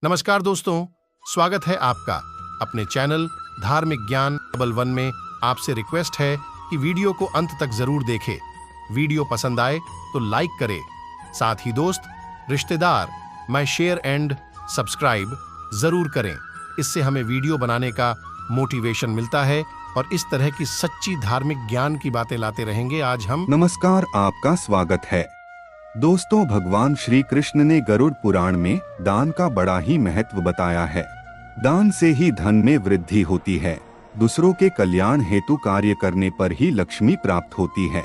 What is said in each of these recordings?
नमस्कार दोस्तों, स्वागत है आपका अपने चैनल धार्मिक ज्ञान डबल वन में। आपसे रिक्वेस्ट है कि वीडियो को अंत तक जरूर देखें। वीडियो पसंद आए तो लाइक करें, साथ ही दोस्त, रिश्तेदार में शेयर एंड सब्सक्राइब जरूर करें। इससे हमें वीडियो बनाने का मोटिवेशन मिलता है और इस तरह की सच्ची धार्मिक ज्ञान की बातें लाते रहेंगे। आज हम नमस्कार, आपका स्वागत है दोस्तों। भगवान श्री कृष्ण ने गरुड़ पुराण में दान का बड़ा ही महत्व बताया है। दान से ही धन में वृद्धि होती है। दूसरों के कल्याण हेतु कार्य करने पर ही लक्ष्मी प्राप्त होती है।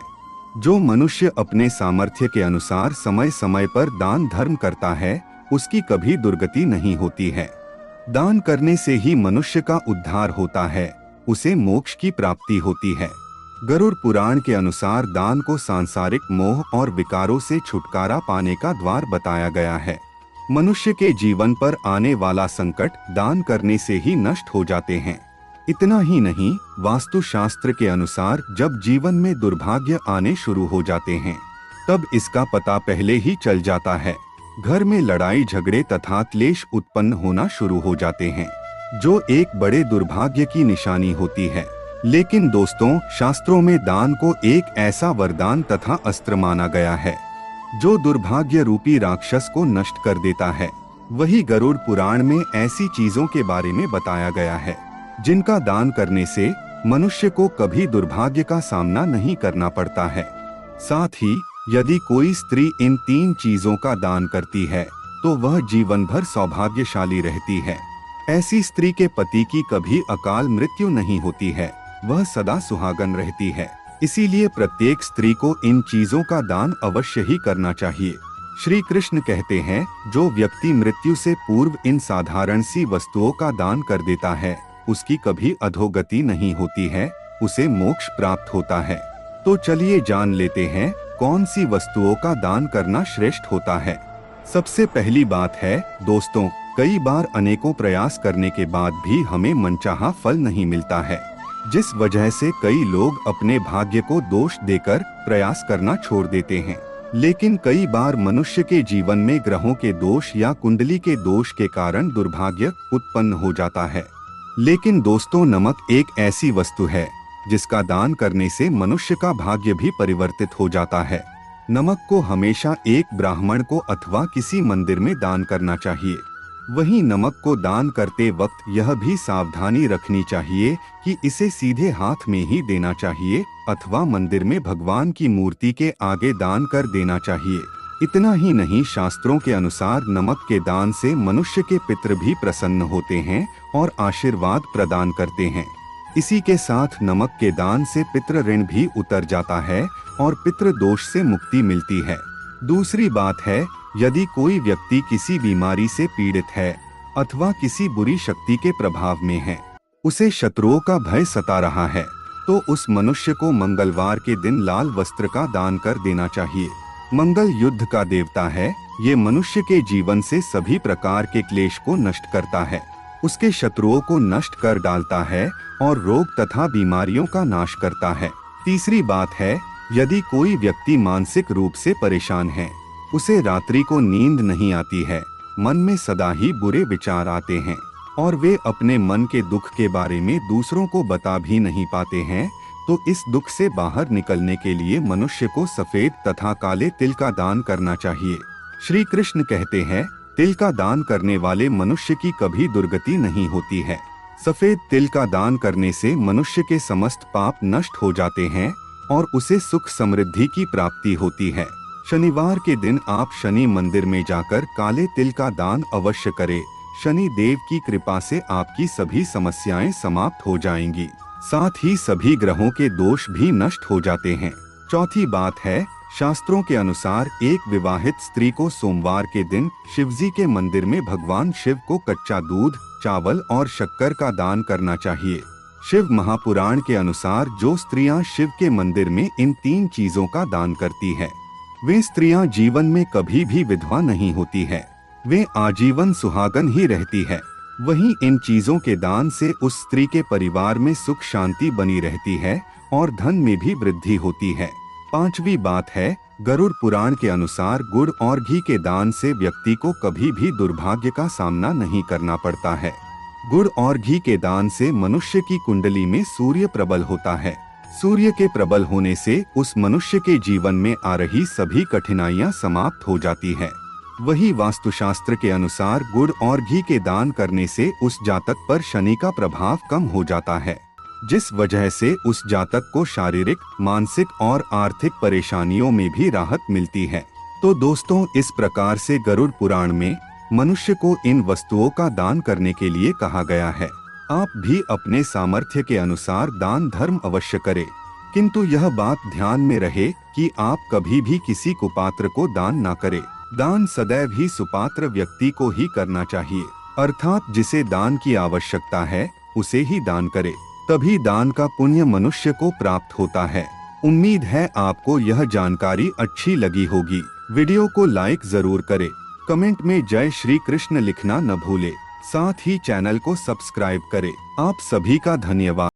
जो मनुष्य अपने सामर्थ्य के अनुसार समय समय पर दान धर्म करता है, उसकी कभी दुर्गति नहीं होती है। दान करने से ही मनुष्य का उद्धार होता है, उसे मोक्ष की प्राप्ति होती है। गरुड़ पुराण के अनुसार दान को सांसारिक मोह और विकारों से छुटकारा पाने का द्वार बताया गया है। मनुष्य के जीवन पर आने वाला संकट दान करने से ही नष्ट हो जाते हैं। इतना ही नहीं, वास्तु शास्त्र के अनुसार जब जीवन में दुर्भाग्य आने शुरू हो जाते हैं, तब इसका पता पहले ही चल जाता है। घर में लड़ाई झगड़े तथा क्लेश उत्पन्न होना शुरू हो जाते हैं, जो एक बड़े दुर्भाग्य की निशानी होती है। लेकिन दोस्तों, शास्त्रों में दान को एक ऐसा वरदान तथा अस्त्र माना गया है जो दुर्भाग्य रूपी राक्षस को नष्ट कर देता है। वही गरुड़ पुराण में ऐसी चीजों के बारे में बताया गया है जिनका दान करने से मनुष्य को कभी दुर्भाग्य का सामना नहीं करना पड़ता है। साथ ही यदि कोई स्त्री इन 3 चीजों का दान करती है तो वह जीवन भर सौभाग्यशाली रहती है। ऐसी स्त्री के पति की कभी अकाल मृत्यु नहीं होती है, वह सदा सुहागन रहती है। इसीलिए प्रत्येक स्त्री को इन चीजों का दान अवश्य ही करना चाहिए। श्री कृष्ण कहते हैं, जो व्यक्ति मृत्यु से पूर्व इन साधारण सी वस्तुओं का दान कर देता है, उसकी कभी अधोगति नहीं होती है, उसे मोक्ष प्राप्त होता है। तो चलिए जान लेते हैं कौन सी वस्तुओं का दान करना श्रेष्ठ होता है। सबसे पहली बात है दोस्तों, कई बार अनेकों प्रयास करने के बाद भी हमें मनचाहा फल नहीं मिलता है, जिस वजह से कई लोग अपने भाग्य को दोष देकर प्रयास करना छोड़ देते हैं। लेकिन कई बार मनुष्य के जीवन में ग्रहों के दोष या कुंडली के दोष के कारण दुर्भाग्य उत्पन्न हो जाता है। लेकिन दोस्तों, नमक एक ऐसी वस्तु है जिसका दान करने से मनुष्य का भाग्य भी परिवर्तित हो जाता है। नमक को हमेशा एक ब्राह्मण को अथवा किसी मंदिर में दान करना चाहिए। वहीं नमक को दान करते वक्त यह भी सावधानी रखनी चाहिए कि इसे सीधे हाथ में ही देना चाहिए अथवा मंदिर में भगवान की मूर्ति के आगे दान कर देना चाहिए। इतना ही नहीं, शास्त्रों के अनुसार नमक के दान से मनुष्य के पितृ भी प्रसन्न होते हैं और आशीर्वाद प्रदान करते हैं। इसी के साथ नमक के दान से पितृ ऋण भी उतर जाता है और पितृ दोष से मुक्ति मिलती है। दूसरी बात है, यदि कोई व्यक्ति किसी बीमारी से पीड़ित है अथवा किसी बुरी शक्ति के प्रभाव में है, उसे शत्रुओं का भय सता रहा है, तो उस मनुष्य को मंगलवार के दिन लाल वस्त्र का दान कर देना चाहिए। मंगल युद्ध का देवता है, ये मनुष्य के जीवन से सभी प्रकार के क्लेश को नष्ट करता है, उसके शत्रुओं को नष्ट कर डालता है और रोग तथा बीमारियों का नाश करता है। तीसरी बात है, यदि कोई व्यक्ति मानसिक रूप से परेशान है, उसे रात्रि को नींद नहीं आती है, मन में सदा ही बुरे विचार आते हैं और वे अपने मन के दुख के बारे में दूसरों को बता भी नहीं पाते हैं, तो इस दुख से बाहर निकलने के लिए मनुष्य को सफेद तथा काले तिल का दान करना चाहिए। श्री कृष्ण कहते हैं, तिल का दान करने वाले मनुष्य की कभी दुर्गति नहीं होती है। सफेद तिल का दान करने से मनुष्य के समस्त पाप नष्ट हो जाते हैं और उसे सुख समृद्धि की प्राप्ति होती है। शनिवार के दिन आप शनि मंदिर में जाकर काले तिल का दान अवश्य करें। शनि देव की कृपा से आपकी सभी समस्याएं समाप्त हो जाएंगी, साथ ही सभी ग्रहों के दोष भी नष्ट हो जाते हैं। चौथी बात है, शास्त्रों के अनुसार एक विवाहित स्त्री को सोमवार के दिन शिवजी के मंदिर में भगवान शिव को कच्चा दूध, चावल और शक्कर का दान करना चाहिए। शिव महापुराण के अनुसार जो स्त्रियां शिव के मंदिर में इन 3 चीजों का दान करती है, वे स्त्रियां जीवन में कभी भी विधवा नहीं होती है, वे आजीवन सुहागन ही रहती है। वहीं इन चीजों के दान से उस स्त्री के परिवार में सुख शांति बनी रहती है और धन में भी वृद्धि होती है। 5वीं बात है, गरुड़ पुराण के अनुसार गुड़ और घी के दान से व्यक्ति को कभी भी दुर्भाग्य का सामना नहीं करना पड़ता है। गुड़ और घी के दान से मनुष्य की कुंडली में सूर्य प्रबल होता है। सूर्य के प्रबल होने से उस मनुष्य के जीवन में आ रही सभी कठिनाइयां समाप्त हो जाती है। वही वास्तुशास्त्र के अनुसार गुड़ और घी के दान करने से उस जातक पर शनि का प्रभाव कम हो जाता है, जिस वजह से उस जातक को शारीरिक, मानसिक और आर्थिक परेशानियों में भी राहत मिलती है। तो दोस्तों, इस प्रकार से गरुड़ पुराण में मनुष्य को इन वस्तुओं का दान करने के लिए कहा गया है। आप भी अपने सामर्थ्य के अनुसार दान धर्म अवश्य करें, किंतु यह बात ध्यान में रहे कि आप कभी भी किसी कुपात्र को दान ना करें। दान सदैव ही सुपात्र व्यक्ति को ही करना चाहिए, अर्थात जिसे दान की आवश्यकता है उसे ही दान करे, तभी दान का पुण्य मनुष्य को प्राप्त होता है। उम्मीद है आपको यह जानकारी अच्छी लगी होगी। वीडियो को लाइक जरूर करें, कमेंट में जय श्री कृष्ण लिखना न भूले, साथ ही चैनल को सब्सक्राइब करें। आप सभी का धन्यवाद।